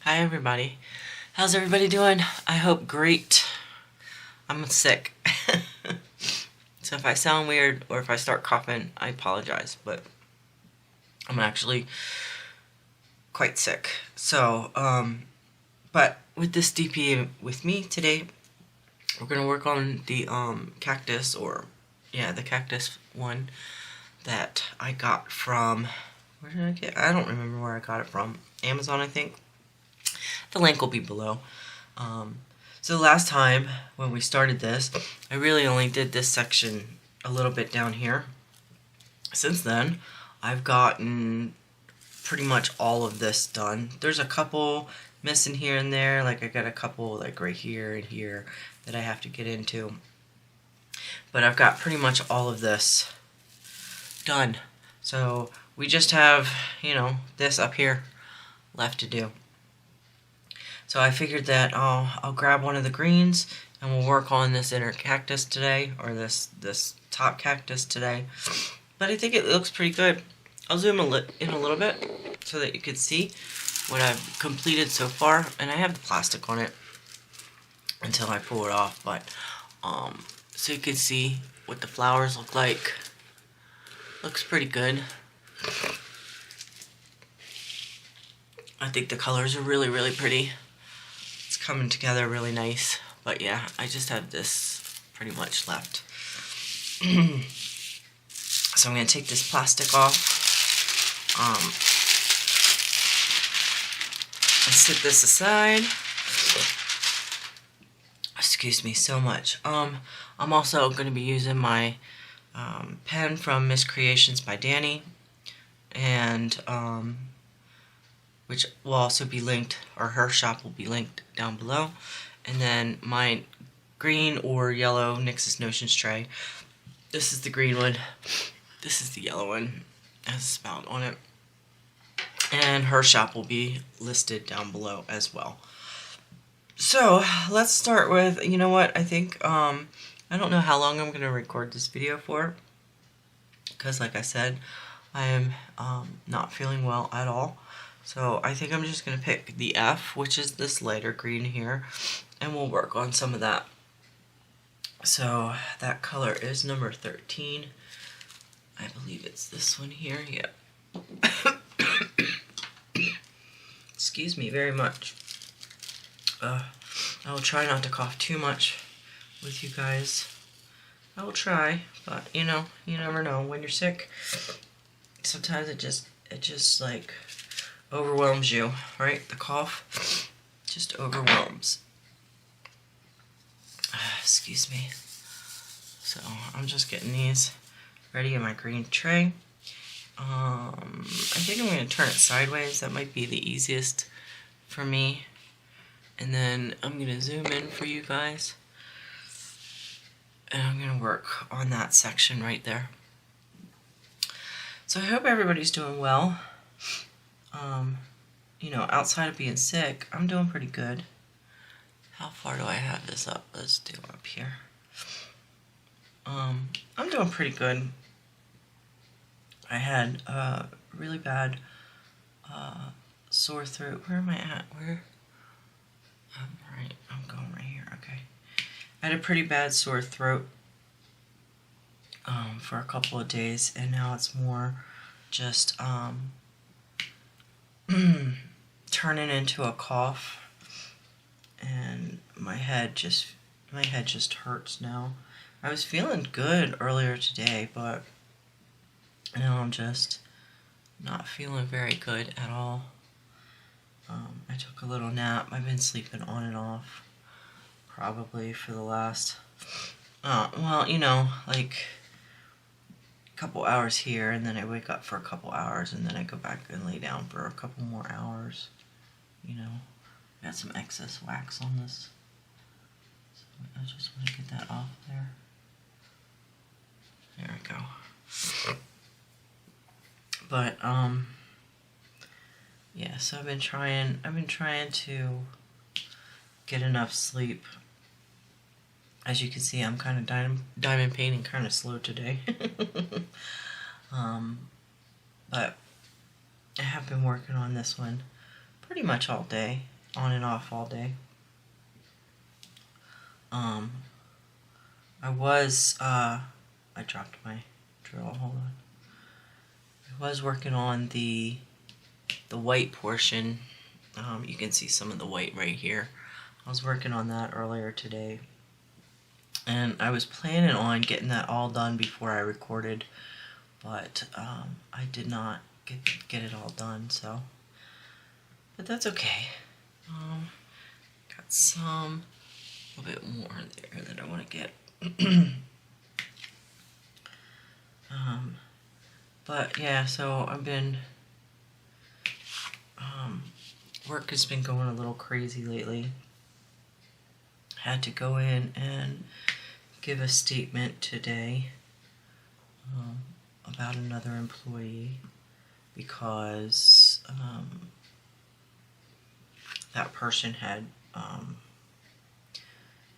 Hi everybody. How's everybody doing? I hope great. I'm sick. So if I sound weird or if I start coughing, I apologize, but I'm actually quite sick. So, but with this DP with me today, we're gonna work on the cactus, the cactus one that I got from, where did I get? I don't remember where I got it from. Amazon, I think. The link will be below. So last time when we started this, I really only did this section a little bit down here. Since then, I've gotten pretty much all of this done. There's a couple missing here and there, like I got a couple like right here and here that I have to get into. But I've got pretty much all of this done. So we just have, this up here left to do. So I figured that I'll grab one of the greens and we'll work on this inner cactus today, or this top cactus today. But I think it looks pretty good. I'll zoom in a little bit so that you can see what I've completed so far. And I have the plastic on it until I pull it off, but so you can see what the flowers look like. Looks pretty good. I think the colors are really, really pretty. It's coming together really nice. But yeah, I just have this pretty much left. So I'm going to take this plastic off and set this aside. Excuse me so much. I'm also going to be using my pen from Miss Creations by Danny, and which will also be linked, or her shop will be linked down below. And then my green or yellow Nix's Notions tray. This is the green one. This is the yellow one. It has a spout on it. And her shop will be listed down below as well. So let's start with, you know what, I think, I don't know how long I'm going to record this video for, because like I said, I am not feeling well at all. So I think I'm just going to pick the F, which is this lighter green here, and we'll work on some of that. So that color is number 13. I believe it's this one here, yeah. Excuse me very much. I will try not to cough too much with you guys. I will try, but you never know. When you're sick, sometimes it just like overwhelms you, right? The cough just overwhelms. Excuse me. So I'm just getting these ready in my green tray. I think I'm going to turn it sideways. That might be the easiest for me. And then I'm going to zoom in for you guys. And I'm going to work on that section right there. So I hope everybody's doing well. Outside of being sick, I'm doing pretty good. How far do I have this up? Let's do up here. I'm doing pretty good. I had a really bad sore throat. Where am I at? I'm going right here. Okay. I had a pretty bad sore throat for a couple of days, and now it's more just turning into a cough, and my head just hurts now. I was feeling good earlier today, but now I'm just not feeling very good at all. I took a little nap. I've been sleeping on and off probably for the last, like a couple hours here, and then I wake up for a couple hours, and then I go back and lay down for a couple more hours. Got some excess wax on this, so I just want to get that off there. There we go. But yeah, so I've been trying to get enough sleep. As you can see, I'm kind of diamond painting kind of slow today. But I have been working on this one pretty much all day. on and off all day. I dropped my drill, hold on. I was working on the white portion. You can see some of the white right here. I was working on that earlier today. And I was planning on getting that all done before I recorded, but I did not get it all done, so. But that's okay. Got a little bit more there that I want to get. But yeah, so I've been, work has been going a little crazy lately. Had to go in and give a statement today about another employee because that person had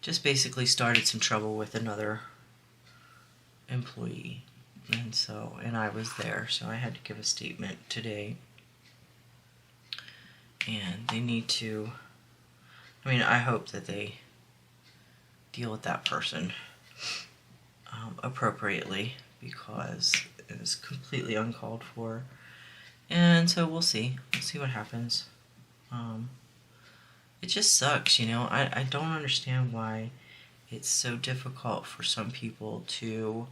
just basically started some trouble with another employee. And I was there, so I had to give a statement today. And they need to, I hope that they deal with that person appropriately, because it was completely uncalled for. And so we'll see. We'll see what happens. It just sucks, I don't understand why it's so difficult for some people to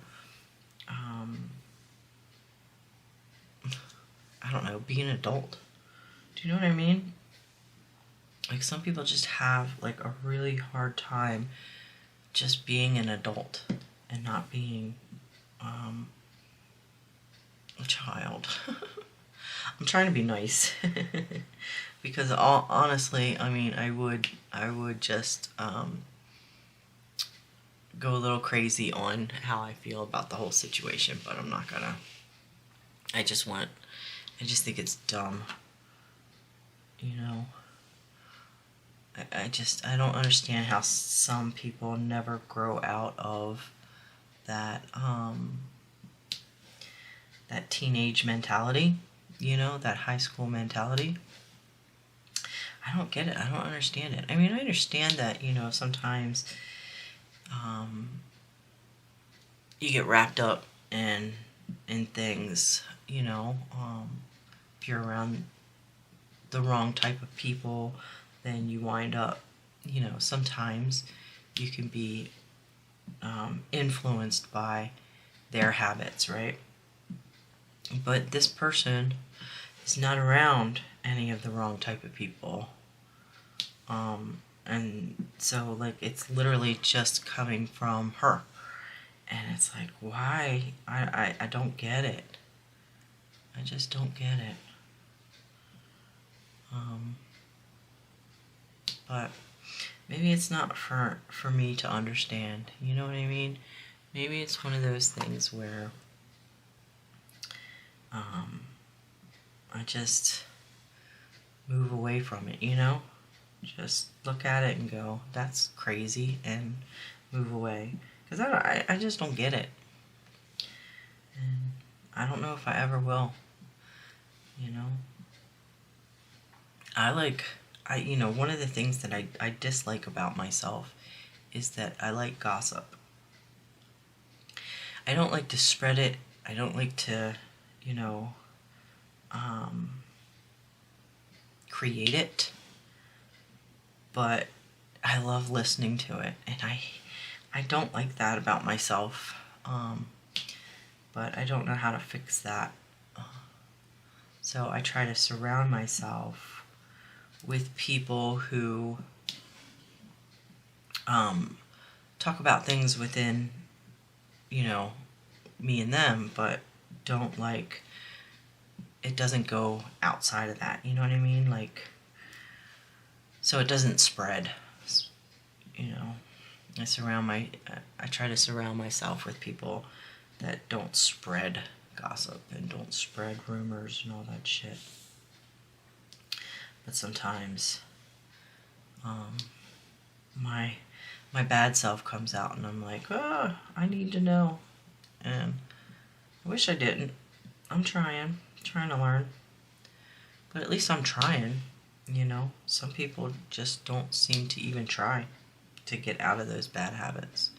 I don't know, be an adult. Do you know what I mean? Like, some people just have like a really hard time just being an adult and not being a child. I'm trying to be nice because honestly, I would just go a little crazy on how I feel about the whole situation, but I'm not gonna. I just think it's dumb. I don't understand how some people never grow out of that that teenage mentality, that high school mentality. I don't get it. I don't understand it. I understand that, sometimes you get wrapped up in things, if you're around the wrong type of people, then you wind up, sometimes you can be influenced by their habits, right? But this person is not around any of the wrong type of people. And so, like, it's literally just coming from her. And it's like, why? I don't get it. I just don't get it. But maybe it's not for me to understand. You know what I mean? Maybe it's one of those things where I just move away from it, Just look at it and go, that's crazy, and move away. Because I just don't get it. And I don't know if I ever will. One of the things that I dislike about myself is that I like gossip. I don't like to spread it. I don't like to, create it. But I love listening to it. And I don't like that about myself. But I don't know how to fix that. So I try to surround myself with people who talk about things within, me and them, but don't it doesn't go outside of that, you know what I mean? So it doesn't spread, I try to surround myself with people that don't spread gossip and don't spread rumors and all that shit. But sometimes my bad self comes out and I'm like, I need to know. And I wish I didn't. I'm trying to learn. But at least I'm trying, some people just don't seem to even try to get out of those bad habits.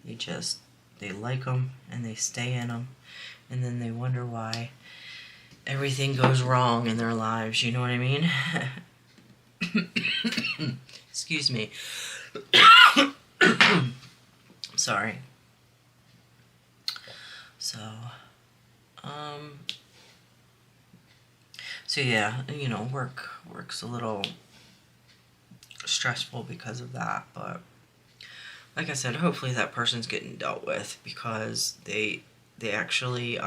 They like them and they stay in them, and then they wonder why everything goes wrong in their lives, you know what I mean? Excuse me. Sorry. So yeah, you know, work's a little stressful because of that, but like I said, hopefully that person's getting dealt with, because they actually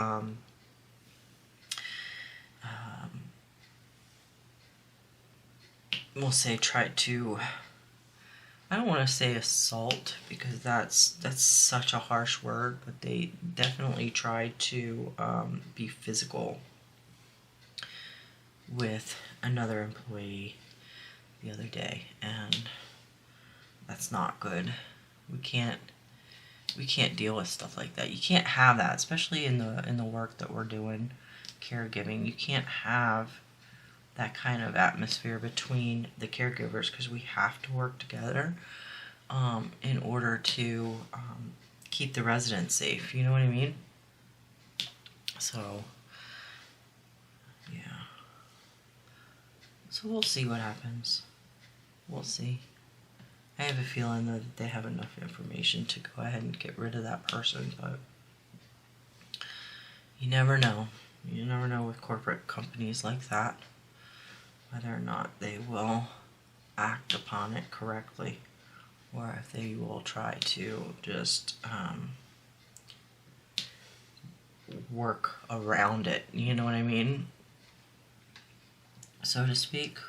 we'll say tried to, I don't want to say assault, because that's such a harsh word, but they definitely tried to be physical with another employee the other day, and that's not good. We can't deal with stuff like that. You can't have that, especially in the work that we're doing, caregiving. You can't have that kind of atmosphere between the caregivers, because we have to work together in order to keep the residents safe. You know what I mean? So, yeah. So we'll see what happens. We'll see. I have a feeling that they have enough information to go ahead and get rid of that person, but you never know. You never know with corporate companies like that, whether or not they will act upon it correctly, or if they will try to just work around it, you know what I mean? So to speak.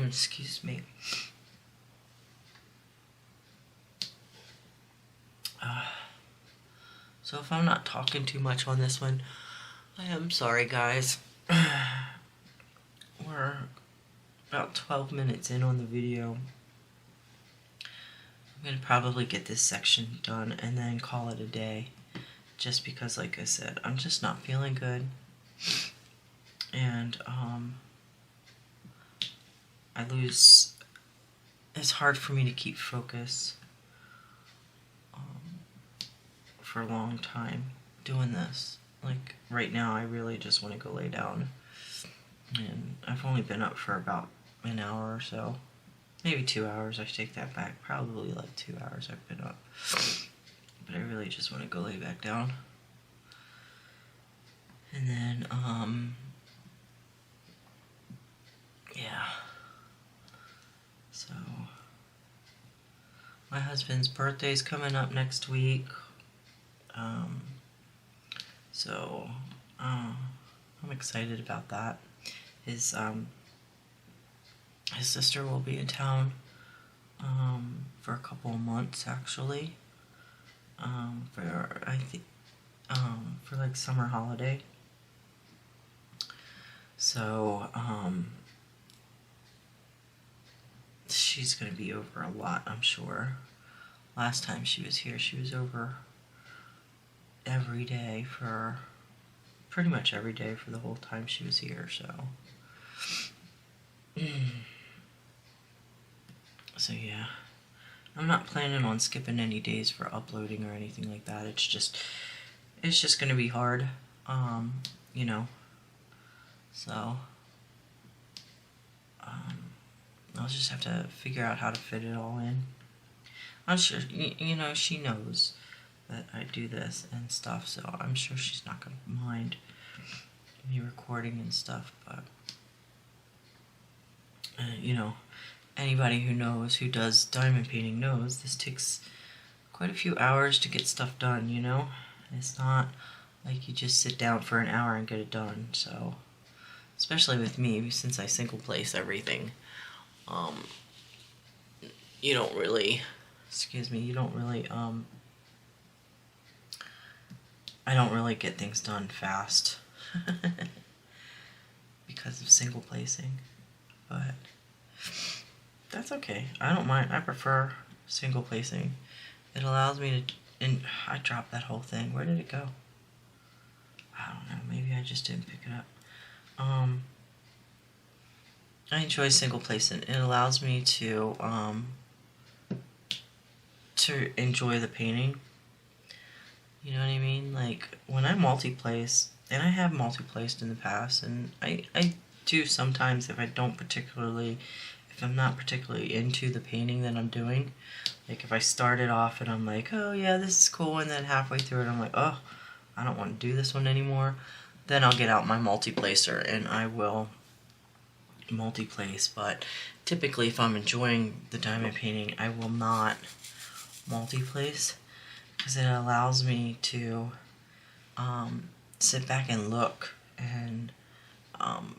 Excuse me. So if I'm not talking too much on this one, I am sorry, guys. We're about 12 minutes in on the video. I'm going to probably get this section done and then call it a day. Just because, like I said, I'm just not feeling good. And, it's hard for me to keep focus for a long time doing this. Like, right now, I really just want to go lay down. And I've only been up for about an hour or so. Maybe 2 hours, I take that back. Probably like 2 hours I've been up. But I really just want to go lay back down. And then, yeah. So, my husband's birthday's coming up next week. So, I'm excited about that. His sister will be in town for a couple of months, actually, for like summer holiday. So she's gonna be over a lot, I'm sure. Last time she was here, she was over every day for pretty much every day for the whole time she was here. So yeah, I'm not planning on skipping any days for uploading or anything like that. It's just gonna be hard, you know. So I'll just have to figure out how to fit it all in. I'm sure, you know, she knows that I do this and stuff, so I'm sure she's not gonna mind me recording and stuff, but you know, anybody who knows, who does diamond painting, knows this takes quite a few hours to get stuff done, you know? It's not like you just sit down for an hour and get it done. So, especially with me, since I single place everything, you don't really, I don't really get things done fast because of single placing, but that's okay. I don't mind. I prefer single placing. It allows me to, and I dropped that whole thing. Where did it go? I don't know. Maybe I just didn't pick it up. I enjoy single placing. It allows me to enjoy the painting. You know what I mean? Like when I multi-place, and I have multi-placed in the past, and I do sometimes if I'm not particularly into the painting that I'm doing. Like if I started off and I'm like, oh yeah, this is cool, and then halfway through it I'm like, oh, I don't want to do this one anymore. Then I'll get out my multi-placer and I will multi-place. But typically if I'm enjoying the diamond painting, I will not multi-place because it allows me to sit back and look and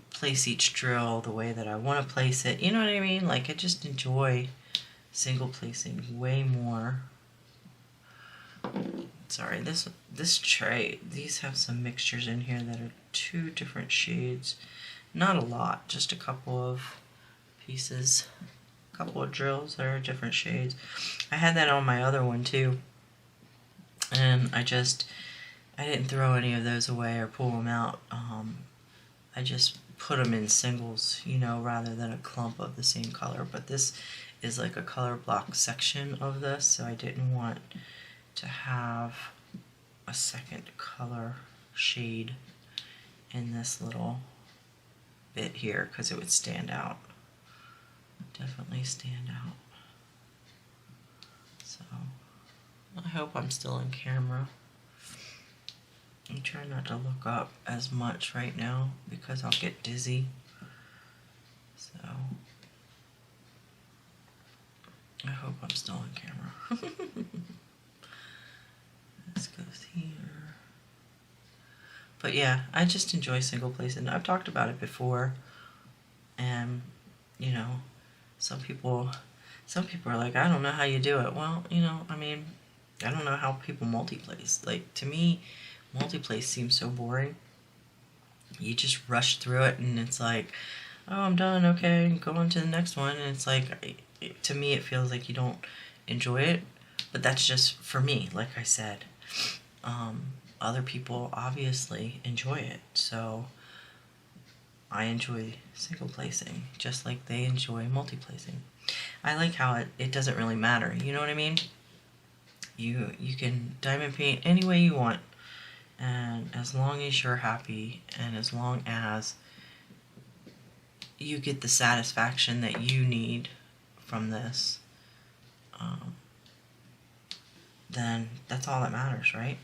place each drill the way that I want to place it. You know what I mean? Like I just enjoy single placing way more. Sorry, this tray, these have some mixtures in here that are 2 different shades. Not a lot, just a couple of pieces, a couple of drills that are different shades. I had that on my other one too, and I didn't throw any of those away or pull them out. I just put them in singles, you know, rather than a clump of the same color. But this is like a color block section of this, so I didn't want to have a second color shade in this little bit here because it would stand out. Definitely stand out. So I hope I'm still in camera. I'm trying not to look up as much right now because I'll get dizzy. So I hope I'm still on camera. This goes here. But yeah, I just enjoy single placing. I've talked about it before. And, you know, some people are like, I don't know how you do it. Well, you know, I mean, I don't know how people multi-place. Like, to me, multi-place seems so boring. You just rush through it and it's like, oh, I'm done, okay, go on to the next one. And it's like, to me, it feels like you don't enjoy it. But that's just for me, like I said. Other people obviously enjoy it. So I enjoy single placing, just like they enjoy multi-placing. I like how it doesn't really matter, you know what I mean? You can diamond paint any way you want, and as long as you're happy, and as long as you get the satisfaction that you need from this, then that's all that matters, right?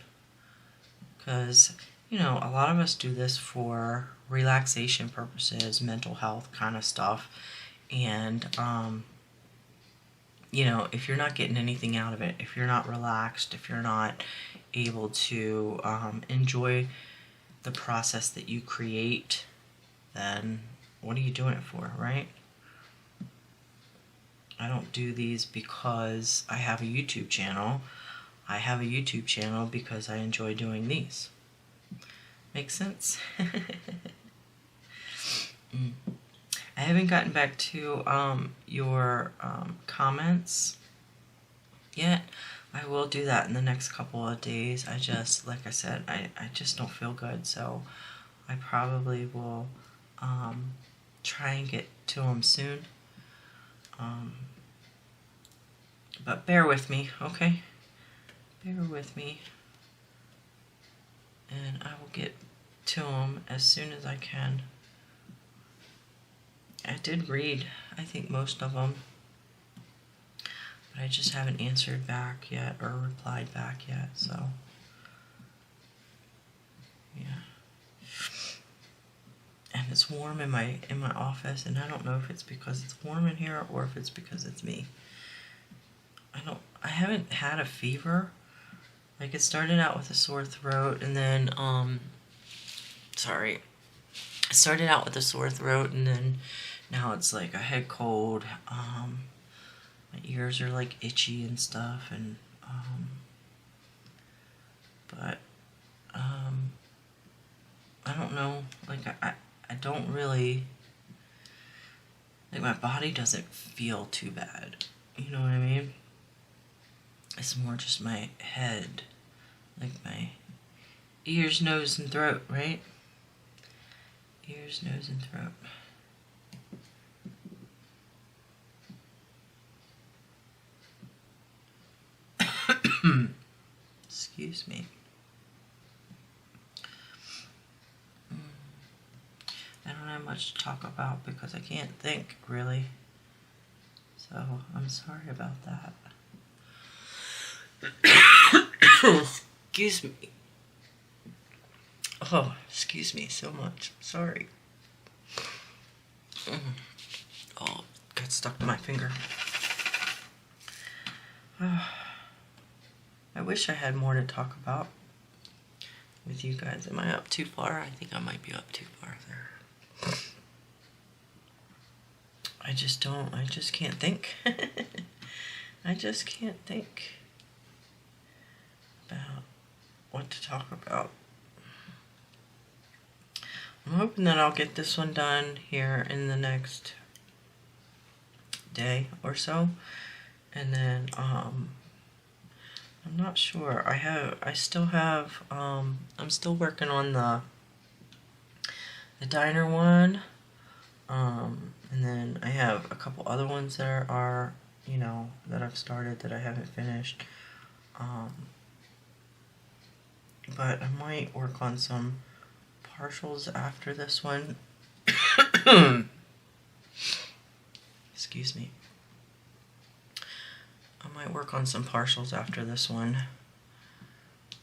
Because, you know, a lot of us do this for relaxation purposes, mental health kind of stuff, and you know, if you're not getting anything out of it, if you're not relaxed, if you're not able to enjoy the process that you create, then what are you doing it for, right? I don't do these because I have a YouTube channel. I have a YouTube channel because I enjoy doing these. Make sense? I haven't gotten back to your comments yet. I will do that in the next couple of days. I just, like I said, I just don't feel good, so I probably will try and get to them soon. But bear with me, okay? Bear with me. And I will get to them as soon as I can. I did read, I think, most of them, but I just haven't answered back yet or replied back yet, so yeah. And it's warm in my office, and I don't know if it's because it's warm in here or if it's because it's me. I haven't had a fever. Like, it started out with a sore throat, and then sorry. It started out with a sore throat, and then now it's like a head cold. My ears are like itchy and stuff, and but I don't know. Like I don't really, like, my body doesn't feel too bad. You know what I mean? It's more just my head, like my ears, nose, and throat, right? Ears, nose, and throat. Excuse me. I don't have much to talk about because I can't think, really. So, I'm sorry about that. Excuse me. Oh, excuse me so much. Sorry. Oh, got stuck to my finger. I wish I had more to talk about with you guys. Am I up too far? I think I might be up too far there. I just can't think. I just can't think about what to talk about. I'm hoping that I'll get this one done here in the next day or so. And then, I'm not sure. I'm still working on the diner one. And then I have a couple other ones that are, that I've started that I haven't finished. But I might work on some partials after this one. Excuse me. I might work on some partials after this one.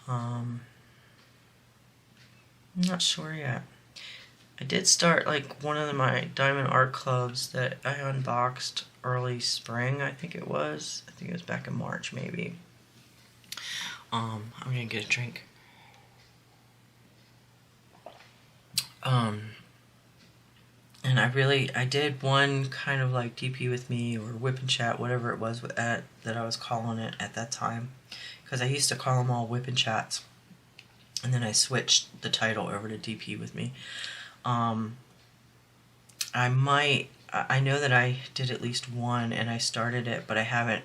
I'm not sure yet. I did start one of my Diamond Art Clubs that I unboxed early spring, I think it was. I think it was back in March, maybe. I'm gonna get a drink. And I did one kind of like DP with me or Whip and Chat, whatever it was that I was calling it at that time. Because I used to call them all Whip and Chats. And then I switched the title over to DP with me. I know that I did at least one and I started it, but I haven't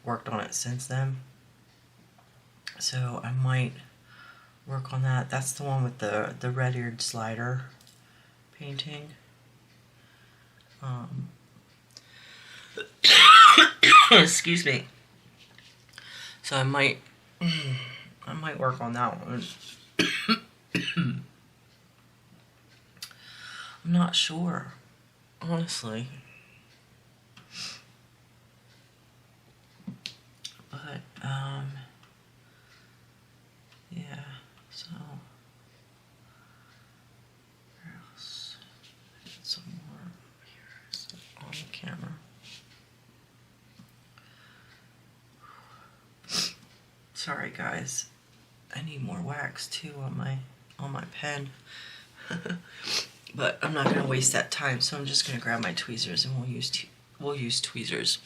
worked on it since then. So I might work on that. That's the one with the red-eared slider painting. Excuse me. So I might work on that one. I'm not sure, honestly. But yeah. So where else? Get some more here on the camera. Sorry guys, I need more wax too on my pen. But I'm not gonna waste that time, so I'm just gonna grab my tweezers and we'll use tweezers.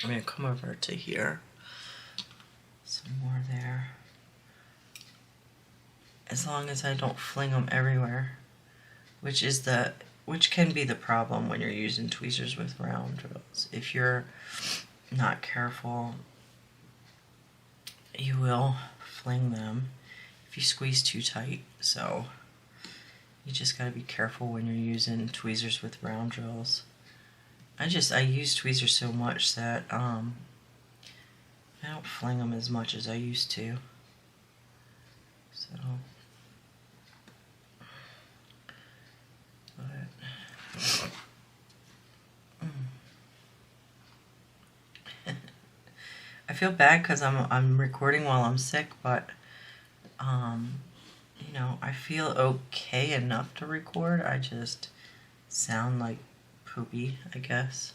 I'm gonna come over to here. Some more there. As long as I don't fling them everywhere, which can be the problem when you're using tweezers with round drills. If you're not careful, you will fling them if you squeeze too tight. So you just gotta be careful when you're using tweezers with round drills. I use tweezers so much that I don't fling them as much as I used to. So, but I feel bad because I'm recording while I'm sick, but I feel okay enough to record. I just sound like poopy, I guess.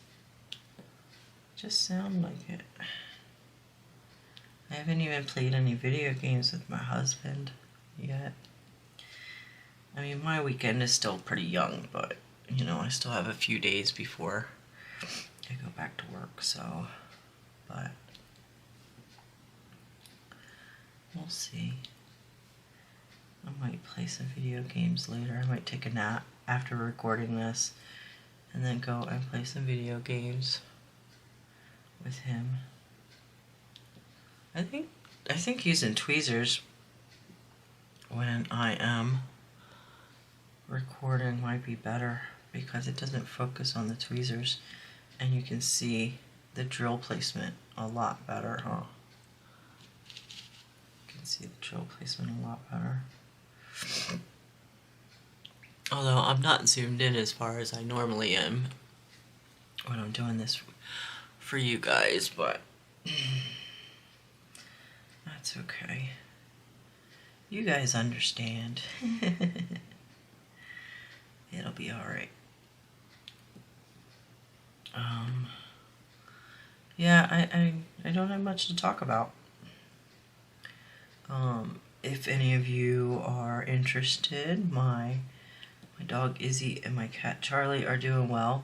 Just sound like it. I haven't even played any video games with my husband yet. I mean, my weekend is still pretty young, but I still have a few days before I go back to work, so, but we'll see. I might play some video games later. I might take a nap after recording this and then go and play some video games with him. I think using tweezers when I am recording might be better because it doesn't focus on the tweezers and you can see the drill placement a lot better, huh? can see the drill placement a lot better. Although I'm not zoomed in as far as I normally am when I'm doing this for you guys, but that's okay. You guys understand. It'll be alright. Yeah, I don't have much to talk about. If any of you are interested, my dog Izzy and my cat Charlie are doing well.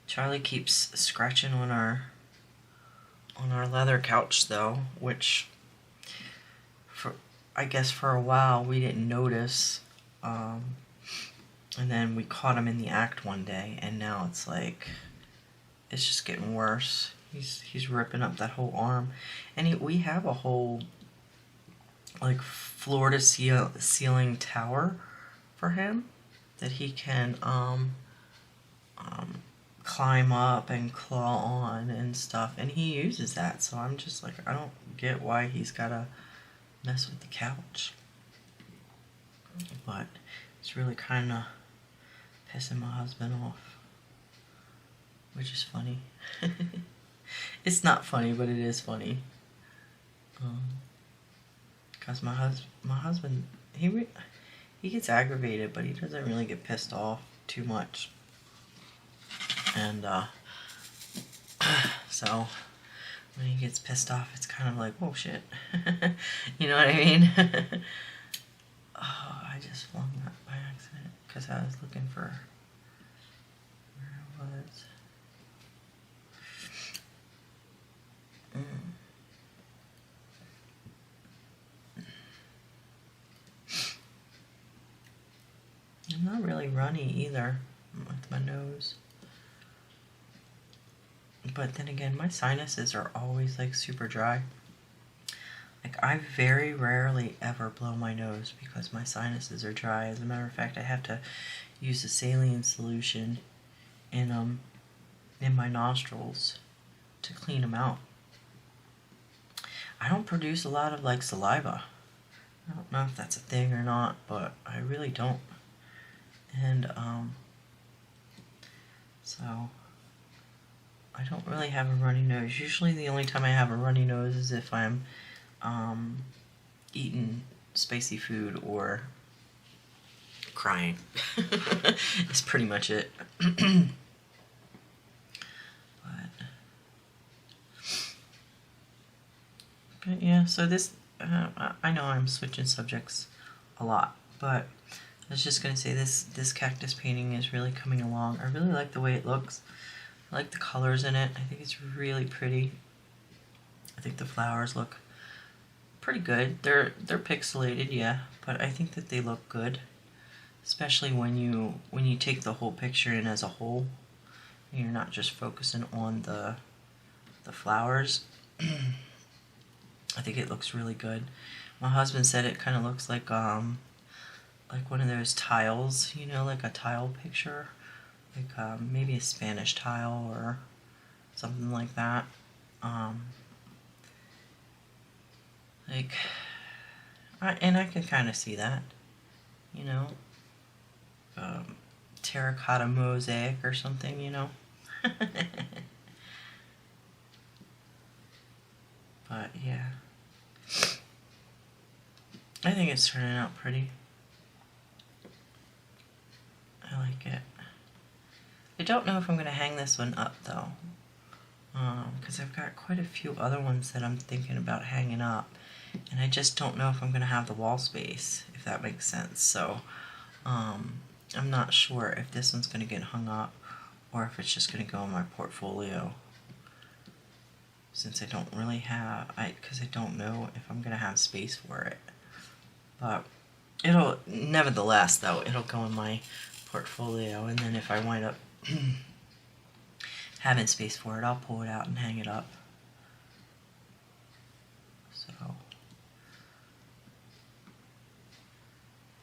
Charlie keeps scratching on our leather couch though, which I guess for a while we didn't notice. And then we caught him in the act one day, and now it's like it's just getting worse. He's ripping up that whole arm, and we have a whole like floor to ceiling tower for him that he can climb up and claw on and stuff, and he uses that. So I'm just like, I don't get why he's gotta mess with the couch, but it's really kind of pissing my husband off, which is funny. It's not funny, but it is funny. Because my husband, he gets aggravated, but he doesn't really get pissed off too much. And so when he gets pissed off, it's kind of like, oh shit. You know what I mean? Oh, I just flung that by accident because I was looking for where it was. I'm not really runny either with my nose. But then again, my sinuses are always like super dry. Like I very rarely ever blow my nose because my sinuses are dry. As a matter of fact, I have to use a saline solution in my nostrils to clean them out. I don't produce a lot of like saliva. I don't know if that's a thing or not, but I really don't. And so I don't really have a runny nose. Usually the only time I have a runny nose is if I'm eating spicy food or crying. That's pretty much it. But yeah, so this, I know I'm switching subjects a lot, but I was just going to say this cactus painting is really coming along. I really like the way it looks. I like the colors in it. I think it's really pretty. I think the flowers look pretty good. They're pixelated, yeah, but I think that they look good, especially when you take the whole picture in as a whole. And you're not just focusing on the flowers. I think it looks really good. My husband said it kind of looks like one of those tiles, you know, like a tile picture, like maybe a Spanish tile or something like that. And I can kind of see that, you know, terracotta mosaic or something, you know. But yeah, I think it's turning out pretty. I like it. I don't know if I'm going to hang this one up though, because I've got quite a few other ones that I'm thinking about hanging up, and I just don't know if I'm going to have the wall space, if that makes sense. So I'm not sure if this one's going to get hung up or if it's just going to go in my portfolio, since I don't really have, because I don't know if I'm going to have space for it. But it'll, nevertheless though, it'll go in my portfolio, and then if I wind up having space for it, I'll pull it out and hang it up. So,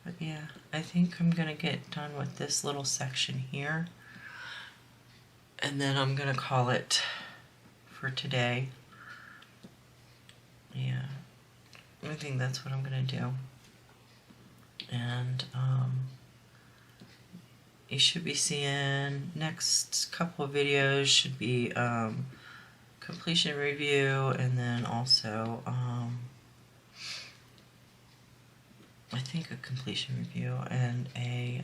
but yeah, I think I'm gonna get done with this little section here, and then I'm gonna call it for today. Yeah, I think that's what I'm gonna do. And you should be seeing next couple of videos should be completion review, and then also I think a completion review and a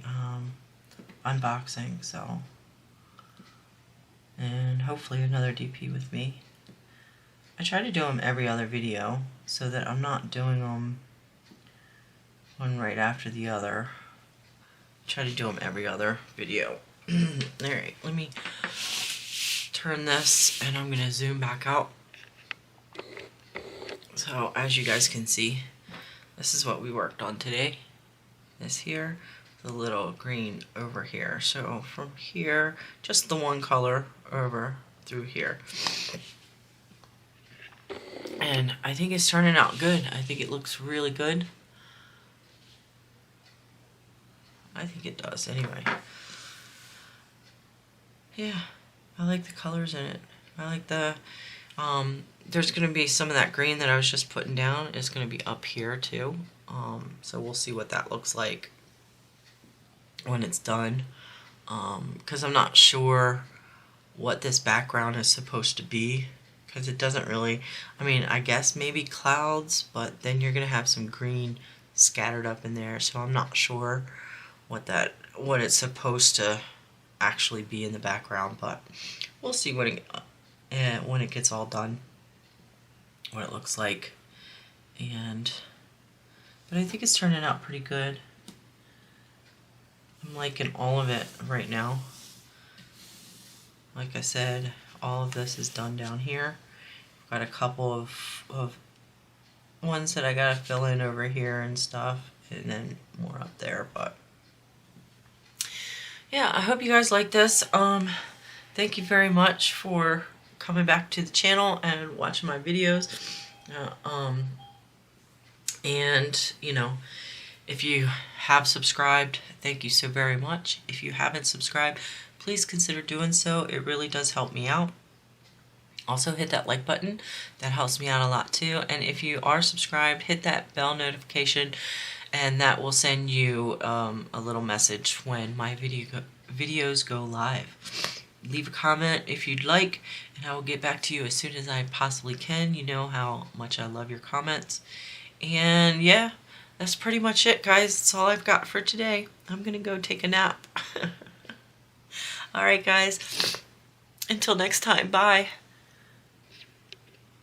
unboxing, so, and hopefully another DP with me. I try to do them every other video so that I'm not doing them one right after the other. Try to do them every other video. Alright, let me turn this and I'm gonna zoom back out. So as you guys can see, this is what we worked on today. This here, the little green over here. So from here, just the one color over through here. And I think it's turning out good. I think it looks really good. I think it does anyway. Yeah, I like the colors in it. I like the, there's going to be some of that green that I was just putting down. It's going to be up here too. So we'll see what that looks like when it's done. Because I'm not sure what this background is supposed to be. Because it doesn't really, I mean, I guess maybe clouds, but then you're going to have some green scattered up in there. So I'm not sure what it's supposed to actually be in the background, but we'll see when it gets all done, what it looks like. But I think it's turning out pretty good. I'm liking all of it right now. Like I said, all of this is done down here. Got a couple of ones that I gotta fill in over here and stuff, and then more up there, but yeah, I hope you guys like this. Thank you very much for coming back to the channel and watching my videos. And you know, if you have subscribed, thank you so very much. If you haven't subscribed, please consider doing so. It really does help me out. Also hit that like button. That helps me out a lot too. And if you are subscribed, hit that bell notification, and that will send you a little message when my videos go live. Leave a comment if you'd like, and I will get back to you as soon as I possibly can. You know how much I love your comments. And yeah, that's pretty much it, guys. That's all I've got for today. I'm gonna go take a nap. Alright guys, until next time, bye.